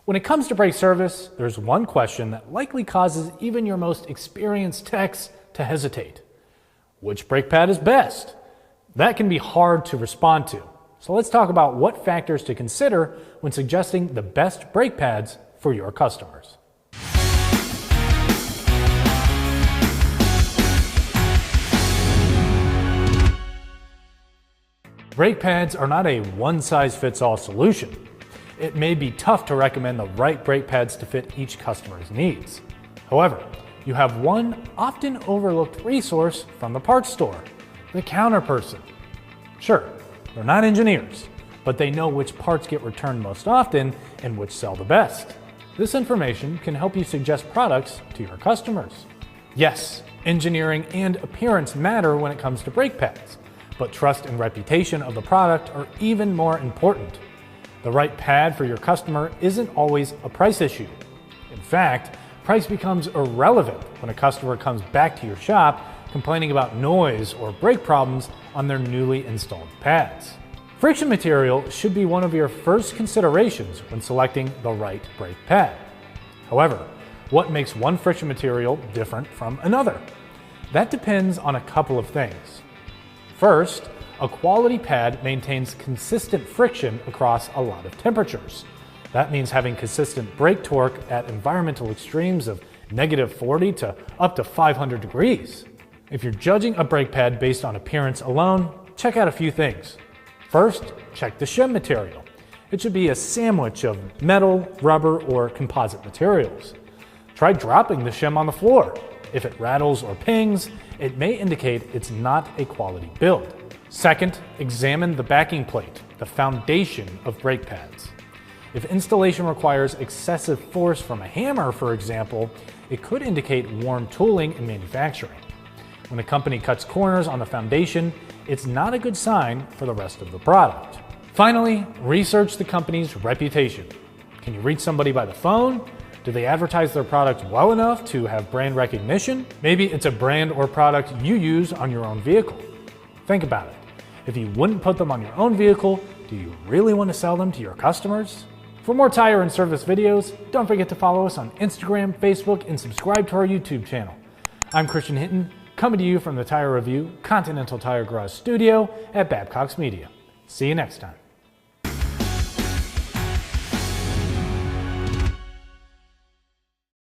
When it comes to brake service, there's one question that likely causes even your most experienced techs to hesitate. Which brake pad is best? That can be hard to respond to. So let's talk about what factors to consider when suggesting the best brake pads for your customers. Brake pads are not a one-size-fits-all solution. It may be tough to recommend the right brake pads to fit each customer's needs. However, you have one often overlooked resource from the parts store, the counter person. Sure, they're not engineers, but they know which parts get returned most often and which sell the best. This information can help you suggest products to your customers. Yes, engineering and appearance matter when it comes to brake pads, but trust and reputation of the product are even more important. The right pad for your customer isn't always a price issue. In fact, price becomes irrelevant when a customer comes back to your shop complaining about noise or brake problems on their newly installed pads. Friction material should be one of your first considerations when selecting the right brake pad. However, what makes one friction material different from another? That depends on a couple of things. First, a quality pad maintains consistent friction across a lot of temperatures. That means having consistent brake torque at environmental extremes of -40 to up to 500 degrees. If you're judging a brake pad based on appearance alone, check out a few things. First, check the shim material. It should be a sandwich of metal, rubber, or composite materials. Try dropping the shim on the floor. If it rattles or pings, it may indicate it's not a quality build. Second, examine the backing plate, the foundation of brake pads. If installation requires excessive force from a hammer, for example, it could indicate worn tooling in manufacturing. When a company cuts corners on the foundation, it's not a good sign for the rest of the product. Finally, research the company's reputation. Can you reach somebody by the phone? Do they advertise their products well enough to have brand recognition? Maybe it's a brand or product you use on your own vehicle. Think about it. If you wouldn't put them on your own vehicle, do you really want to sell them to your customers? For more tire and service videos, don't forget to follow us on Instagram, Facebook, and subscribe to our YouTube channel. I'm Christian Hinton, coming to you from the Tire Review Continental Tire Garage studio at Babcox Media. See you next time.